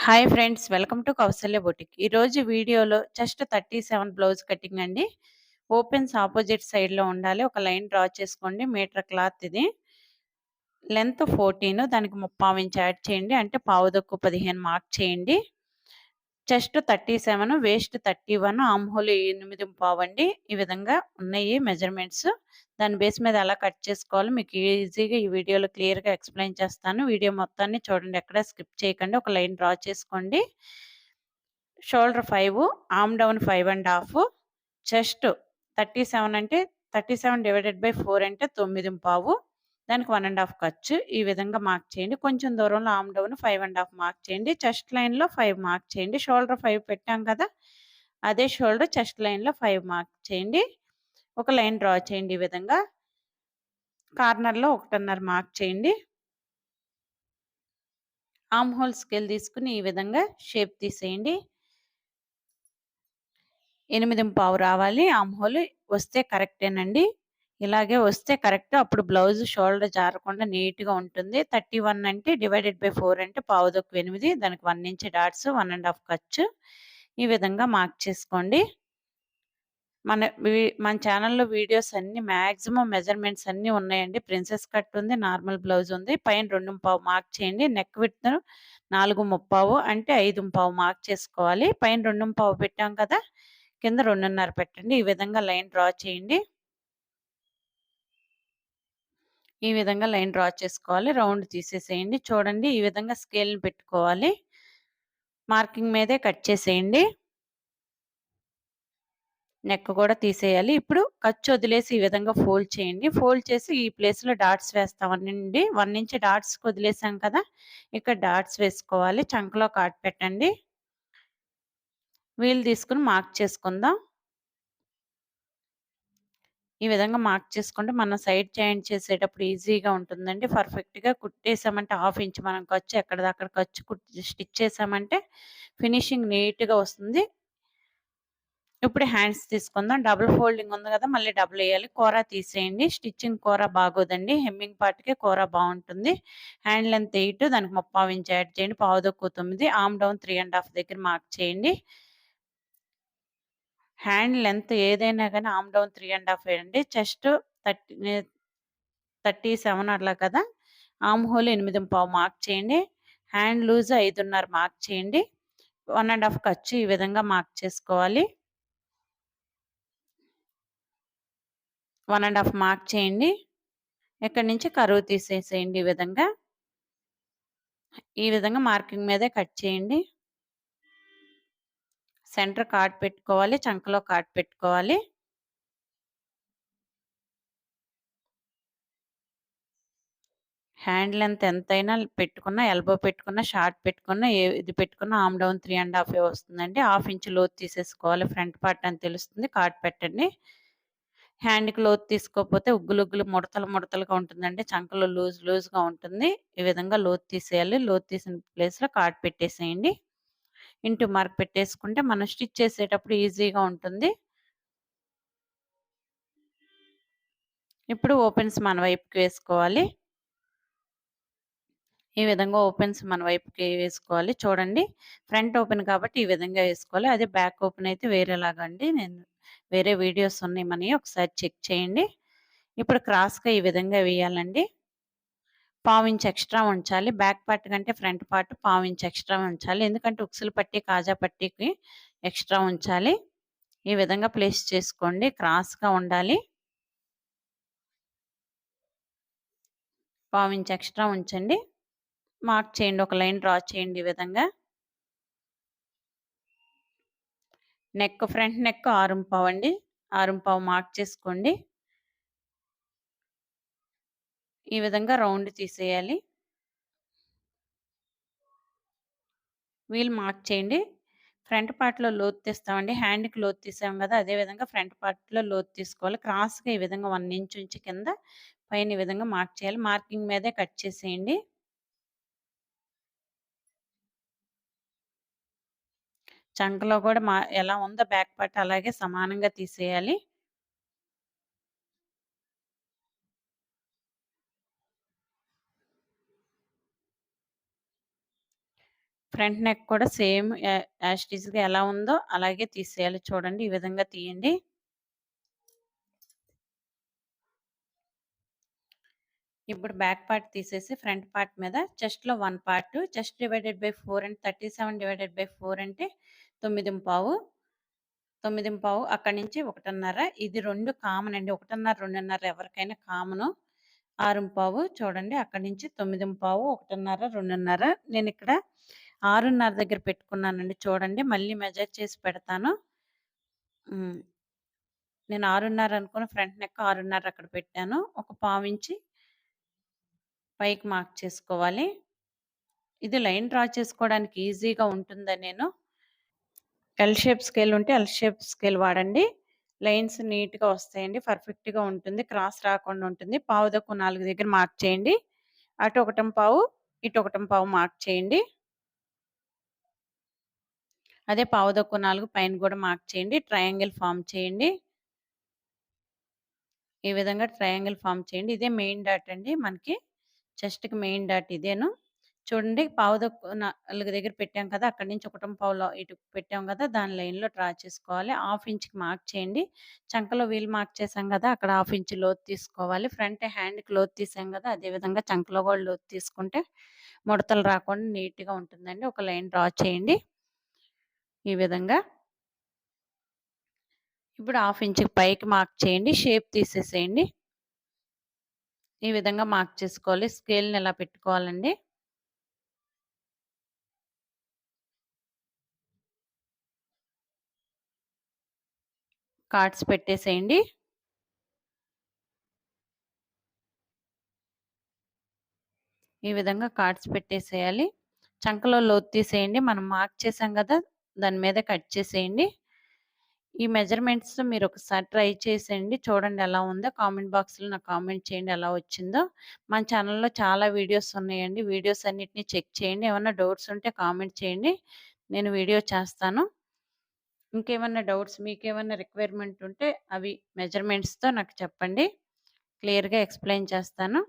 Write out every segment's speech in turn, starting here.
Hi friends, welcome to Kausalya boutique. ఈరోజు వీడియోలో just 37 blouse cutting అండి. ఓపెన్స్ ఆపోజిట్ సైడ్లో ఉండాలి. ఒక లైన్ డ్రా చేసుకోండి. మీటర్ క్లాత్ ఇది. లెంత్ 14, దానికి 3/4 ఇంచ్ యాడ్ చేయండి. అంటే పావుదొక్కు 15 మార్క్ చేయండి. చెస్ట్ 37, వేస్ట్ 31, ఆర్మ్ హోల్ 8.5 అండి. ఈ విధంగా ఉన్నాయి మెజర్మెంట్స్. దాని బేస్ మీద ఎలా కట్ చేసుకోవాలో మీకు ఈజీగా ఈ వీడియోలో క్లియర్‌గా ఎక్స్‌ప్లెయిన్ చేస్తాను. వీడియో మొత్తాన్ని చూడండి, ఎక్కడ స్కిప్ చేయకండి. ఒక లైన్ డ్రా చేసుకోండి. షోల్డర్ 5, ఆర్మ్ డౌన్ 5.5, చెస్ట్ 37 అంటే 37/4 అంటే 9.5, దానికి 1.5 ఖర్చు. ఈ విధంగా మార్క్ చేయండి. కొంచెం దూరంలో ఆర్మ్ డౌన్ 5.5 మార్క్ చేయండి. చెస్ట్ లైన్‌లో 5 మార్క్ చేయండి. షోల్డర్ 5 పెట్టాం కదా! అదే షోల్డర్ చెస్ట్ లైన్‌లో 5 మార్క్ చేయండి. ఒక లైన్ డ్రా చేయండి. ఈ విధంగా కార్నర్‌లో 1.5 మార్క్ చేయండి. ఆర్మ్ హోల్ స్కేల్ తీసుకొని ఈ విధంగా షేప్ తీసేయండి. 8.5 రావాలి. ఆర్మ్ హోల్ వస్తే కరెక్టేనండి. ఇలాగే వస్తే కరెక్ట్. అప్పుడు బ్లౌజ్ షోల్డర్ జారకుండా నీట్‌గా ఉంటుంది. 31 అంటే /4 అంటే పావుదొక్కు 8, దానికి 1 ఇంచ్ డాట్స్, 1.5 ఖర్చు. ఈ విధంగా మార్క్ చేసుకోండి. మన ఛానల్‌లో వీడియోస్ అన్నీ మాక్సిమం మెజర్మెంట్స్ అన్నీ ఉన్నాయండి. ప్రిన్సెస్ కట్ ఉంది, నార్మల్ బ్లౌజ్ ఉంది. పైన 2.5 మార్క్ చేయండి. నెక్ విడ్త్ 4.5 అంటే 5.5 మార్క్ చేసుకోవాలి. పైన 2.5 పెట్టాం కదా! కింద 2.5 పెట్టండి. ఈ విధంగా లైన్ డ్రా చేయండి. ఈ విధంగా లైన్ డ్రా చేసుకోవాలి. రౌండ్ తీసేసేయండి. చూడండి, ఈ విధంగా స్కేల్‌ని పెట్టుకోవాలి. మార్కింగ్ మీదే కట్ చేసేయండి. నెక్ కూడా తీసేయాలి. ఇప్పుడు ఖర్చు వదిలేసి ఈ విధంగా ఫోల్డ్ చేయండి. ఫోల్డ్ చేసి ఈ ప్లేస్‌లో డాట్స్ వేస్తామండి. 1 ఇంచ్ డాట్స్‌కి వదిలేసాం కదా! ఇక్కడ డాట్స్ వేసుకోవాలి. చంకలో కాటు పెట్టండి. వీల్ తీసుకొని మార్క్ చేసుకుందాం. ఈ విధంగా మార్క్ చేసుకుంటే మనం సైడ్ జాయింట్ చేసేటప్పుడు ఈజీగా ఉంటుందండి. పర్ఫెక్ట్‌గా కుట్టేసామంటే 1/2 ఇంచ్ మనం ఖర్చు ఎక్కడిదక్కడ ఖర్చు స్టిచ్ చేసామంటే ఫినిషింగ్ నీట్‌గా వస్తుంది. ఇప్పుడు హ్యాండ్స్ తీసుకుందాం. డబుల్ ఫోల్డింగ్ ఉంది కదా! మళ్ళీ డబుల్ ఎయ్యాలి. కోరా తీసేయండి. స్టిచ్చింగ్ కోరా బాగోదండి. హెమ్మింగ్ పార్ట్‌కే కోరా బావుంటుంది. హ్యాండ్ లెంత్ 8, దానికి 3/4 ఇంచ్ యాడ్ చేయండి. పావుతక్కువ 9, ఆర్మ్ డౌన్ 3.5 దగ్గర మార్క్ చేయండి. హ్యాండ్ లెంత్ ఏదైనా గాని ఆర్మ్ డౌన్ 3.5 వేయండి. చెస్ట్ 37 అట్లా కదా! ఆర్మ్ హోల్ 8.5 మార్క్ చేయండి. హ్యాండ్ లూజ్ 5.5 మార్క్ చేయండి. 1.5 ఖర్చు. ఈ విధంగా మార్క్ చేసుకోవాలి. 1.5 మార్క్ చేయండి. ఇక్కడి నుంచి కర్వ్ తీసేసేయండి ఈ విధంగా. ఈ విధంగా మార్కింగ్ మీదే కట్ చేయండి. సెంటర్ కాట్ పెట్టుకోవాలి. చంకలో కాట్ పెట్టుకోవాలి. హ్యాండ్ లెంత్ ఎంతైనా పెట్టుకున్నా, ఎల్బో పెట్టుకున్నా, షార్ట్ పెట్టుకున్నా, ఇది పెట్టుకున్నా ఆర్మ్ డౌన్ 3.5 వస్తుందండి. 1/2 ఇంచ్ లోతు తీసేసుకోవాలి. ఫ్రంట్ పార్ట్ అని తెలుస్తుంది. కాట్ పెట్టండి. హ్యాండ్‌కి లోతు తీసుకోకపోతే ఉగ్గులు ముడతలుగా ఉంటుందండి. చంకలో లూజ్‌గా ఉంటుంది. ఈ విధంగా లోతు తీసేయాలి. లోతు తీసిన ప్లేస్‌లో కాట్ పెట్టేసేయండి. ఇంటూ మార్క్ పెట్టేసుకుంటే మనం స్టిచ్ చేసేటప్పుడు ఈజీగా ఉంటుంది. ఇప్పుడు ఓపెన్స్ మన వైపుకి వేసుకోవాలి. ఈ విధంగా ఓపెన్స్ మన వైపుకి వేసుకోవాలి. చూడండి, ఫ్రంట్ ఓపెన్ కాబట్టి ఈ విధంగా వేసుకోవాలి. అదే బ్యాక్ ఓపెన్ అయితే వేరేలాగా అండి. నేను వేరే వీడియోస్ ఉన్నాయి మనయి, ఒకసారి చెక్ చేయండి. ఇప్పుడు క్రాస్‌గా ఈ విధంగా వేయాలండి. పావించ్ ఎక్స్ట్రా ఉంచాలి. బ్యాక్ పార్ట్ కంటే ఫ్రంట్ పార్ట్ పావించ్ ఎక్స్ట్రా ఉంచాలి. ఎందుకంటే ఉక్సులు పట్టి, కాజా పట్టీకి ఎక్స్ట్రా ఉంచాలి. ఈ విధంగా ప్లేస్ చేసుకోండి. క్రాస్‌గా ఉండాలి. పావించ్ ఎక్స్ట్రా ఉంచండి. మార్క్ చేయండి. ఒక లైన్ డ్రా చేయండి ఈ విధంగా. ఫ్రంట్ నెక్ 6.5 అండి. 6.5 మార్క్ చేసుకోండి. ఈ విధంగా రౌండ్ తీసేయాలి. వీల్ మార్క్ చేయండి. ఫ్రంట్ పార్ట్‌లో లోతు తీస్తామండి. హ్యాండ్‌కి లోతు తీసాం కదా! అదే విధంగా ఫ్రంట్ పార్ట్‌లో లోతు తీసుకోవాలి. క్రాస్‌గా ఈ విధంగా 1 ఇంచ్ ఉంచి కింద పైన ఈ విధంగా మార్క్ చేయాలి. మార్కింగ్ మీదే కట్ చేసేయండి. చంకలో కూడా ఎలా ఉందో బ్యాక్ పార్ట్ అలాగే సమానంగా తీసేయాలి. ఫ్రంట్ నెక్ కూడా సేమ్ యాజ్ ఇట్ ఈస్‌గా ఎలా ఉందో అలాగే తీసేయాలి. చూడండి ఈ విధంగా తీయండి. ఇప్పుడు బ్యాక్ పార్ట్ తీసేసి ఫ్రంట్ పార్ట్ మీద చెస్ట్‌లో 1 పార్ట్, చెస్ట్ డివైడెడ్ బై 4 అంటే 37 డివైడెడ్ బై 4 అంటే 9:15. 9:15 అక్కడి నుంచి 1:30. ఇది 2 కామన్ అండి. 1:30, 2:30 ఎవరికైనా కామను. 6:15 చూడండి అక్కడి నుంచి 9:15, 1:30, 2:30. నేనిక్కడ 6:30 దగ్గర పెట్టుకున్నానండి. చూడండి మళ్ళీ మెజర్ చేసి పెడతాను. హ్మ్. నేను 6:30 అనుకున్న ఫ్రంట్ నెక్ 6:30 అక్కడ పెట్టాను. ఒక పావించి పైకి మార్క్ చేసుకోవాలి. ఇది లైన్ డ్రా చేసుకోవడానికి ఈజీగా ఉంటుందనేను. ఎల్ షేప్ స్కేల్ ఉంటే ఎల్ షేప్ స్కేల్ వాడండి. లైన్స్ నీట్‌గా వస్తాయండి. పర్ఫెక్ట్‌గా ఉంటుంది. క్రాస్ రాకుండా ఉంటుంది. పావుతక్కువ 4 దగ్గర మార్క్ చేయండి. అటు 1:15, ఇటు 1:15 మార్క్ చేయండి. అదే పావుతక్కువ 4 పైన కూడా మార్క్ చేయండి. ట్రయాంగిల్ ఫార్మ్ చేయండి. ఈ విధంగా ట్రయాంగిల్ ఫార్మ్ చేయండి. ఇదే మెయిన్ డాట్ అండి మనకి. చెస్ట్‌కి మెయిన్ డాట్ ఇదేను. చూడండి పావుతక్కువ 4 దగ్గర పెట్టాం కదా! అక్కడి నుంచి 1:15లో ఇటు పెట్టాం కదా! దాని లైన్‌లో డ్రా చేసుకోవాలి. హాఫ్ ఇంచ్‌కి మార్క్ చేయండి. చంకలో వీల్ మార్క్ చేసాం కదా! అక్కడ హాఫ్ ఇంచ్ లోతు తీసుకోవాలి. ఫ్రంట్ హ్యాండ్‌కి లోతు తీసాం కదా! అదే విధంగా చంకలో కూడా లోతు తీసుకుంటే ముడతలు రాకుండా నీట్‌గా ఉంటుందండి. ఒక లైన్ డ్రా చేయండి. ఈ విధంగా. ఇప్పుడు హాఫ్ ఇంచ్‌కి పైకి మార్క్ చేయండి. షేప్ తీసేసేయండి. ఈ విధంగా మార్క్ చేసుకోవాలి. స్కేల్‌ని ఇలా పెట్టుకోవాలండి. కార్డ్స్ పెట్టేసేయండి. ఈ విధంగా కార్డ్స్ పెట్టేసేయాలి. చంకలో లోతు తీసేయండి. మనం మార్క్ చేసాం కదా! దాని మీద కట్ చేసేయండి. ఈ మెజర్‌మెంట్స్ మీరొకసారి ట్రై చేసేయండి. చూడండి ఎలా ఉందో కామెంట్ బాక్స్‌లో నాకు కామెంట్ చేయండి ఎలా వచ్చిందో. మన ఛానెల్‌లో చాలా వీడియోస్ ఉన్నాయండి. వీడియోస్ అన్నిటిని చెక్ చేయండి. ఏమన్నా డౌట్స్ ఉంటే కామెంట్ చేయండి. నేను వీడియో చేస్తాను. ఇంకేమన్నా డౌట్స్ మీకేమన్నా రిక్వైర్మెంట్ ఉంటే అవి మెజర్‌మెంట్స్‌తో నాకు చెప్పండి. క్లియర్‌గా ఎక్స్‌ప్లెయిన్ చేస్తాను.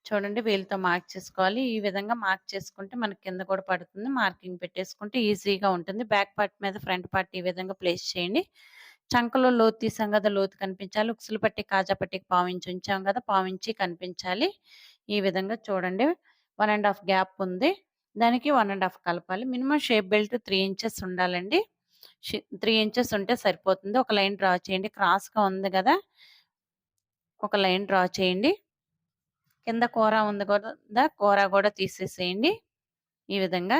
చూడండి వేలుతో మార్క్ చేసుకోవాలి. ఈ విధంగా మార్క్ చేసుకుంటే మనకి కింద కూడా పడుతుంది. మార్కింగ్ పెట్టేసుకుంటే ఈజీగా ఉంటుంది. బ్యాక్ పార్ట్ మీద ఫ్రంట్ పార్ట్ ఈ విధంగా ప్లేస్ చేయండి. చంకలో లోతు తీసాం కదా! లోతు కనిపించాలి. ఉక్సులు పట్టి, కాజా పట్టికి పావించి ఉంచాం కదా! పావించి కనిపించాలి. ఈ విధంగా చూడండి 1 ½ గ్యాప్ ఉంది. దానికి 1 ½ కలపాలి. మినిమమ్ షేప్ బెల్ట్ 3 ఇంచెస్ ఉండాలండి. 3 ఇంచెస్ ఉంటే సరిపోతుంది. ఒక లైన్ డ్రా చేయండి. క్రాస్‌గా ఉంది కదా! ఒక లైన్ డ్రా చేయండి. కింద కూర ఉంది కదా! కూర కూడా తీసేసేయండి. ఈ విధంగా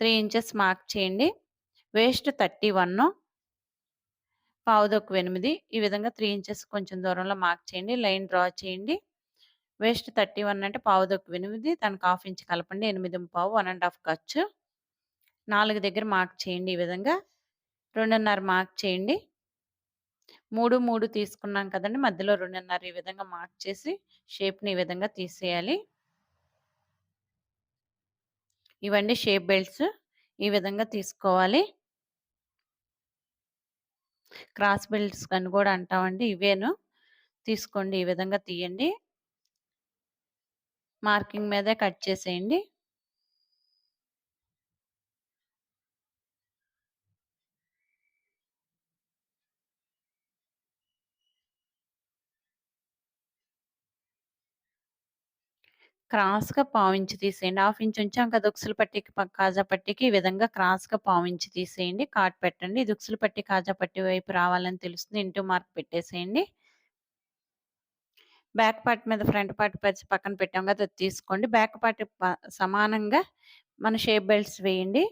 3 ఇంచెస్ మార్క్ చేయండి. వేస్ట్ 31, పావుతక్కువ 8 ఈ విధంగా 3 ఇంచెస్ కొంచెం దూరంలో మార్క్ చేయండి. లైన్ డ్రా చేయండి. వేస్ట్ 31 అంటే పావుతక్కువ 8 దానికి హాఫ్ ఇంచ్ కలపండి. 8:15 1 ½ ఖర్చు. 4 దగ్గర మార్క్ చేయండి ఈ విధంగా. 2:30 మార్క్ చేయండి. 3, 3 తీసుకున్నాం కదండీ! మధ్యలో 2:30 ఈ విధంగా మార్క్ చేసి షేప్‌ని ఈ విధంగా తీసేయాలి. ఇవండి షేప్ బెల్ట్స్. ఈ విధంగా తీసుకోవాలి. క్రాస్ బెల్ట్స్ అని కూడా అంటామండి. ఇవేను. తీసుకోండి. ఈ విధంగా తీయండి. మార్కింగ్ మీదే కట్ చేసేయండి. క్రాస్‌గా పావించి తీసేయండి. హాఫ్ ఇంచ్ ఉంచాం కదా! ఉక్సులు పట్టీకి కాజా పట్టీకి ఈ విధంగా క్రాస్‌గా పావించి తీసేయండి. కాట్ పెట్టండి. ఇది ఉక్సులు పట్టి, కాజా పట్టీ వైపు రావాలని తెలుస్తుంది. ఇంటూ మార్క్ పెట్టేసేయండి. బ్యాక్ పార్ట్ మీద ఫ్రంట్ పార్ట్ పరిచి పక్కన పెట్టాం కదా! అది తీసుకోండి. బ్యాక్ పార్ట్ సమానంగా మన షేప్ బెల్ట్స్ వేయండి.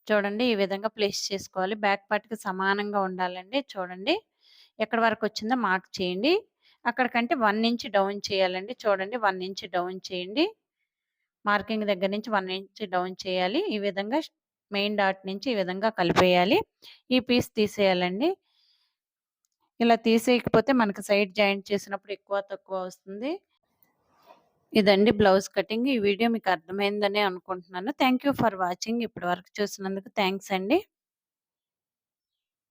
చూడండి ఈ విధంగా ప్లేస్ చేసుకోవాలి. బ్యాక్ పార్ట్‌కి సమానంగా ఉండాలండి. చూడండి. ఎక్కడి వరకొచ్చిందో మార్క్ చేయండి. అక్కడికంటే 1 ఇంచ్ డౌన్ చేయాలండి. చూడండి 1 ఇంచ్ డౌన్ చేయండి. మార్కింగ్ దగ్గర నుంచి 1 ఇంచ్ డౌన్ చేయాలి. ఈ విధంగా మెయిన్ డాట్ నుంచి ఈ విధంగా కలిపేయాలి. ఈ పీస్ తీసేయాలండి. ఇలా తీసేయకపోతే మనకు సైడ్ జాయింట్ చేసినప్పుడు ఎక్కువ, తక్కువ వస్తుంది. ఇదండి బ్లౌజ్ కటింగ్. ఈ వీడియో మీకు అర్థమైందనే అనుకుంటున్నాను. Thank you for watching. ఇప్పటి వరకు చూసినందుకు థాంక్స్ అండి.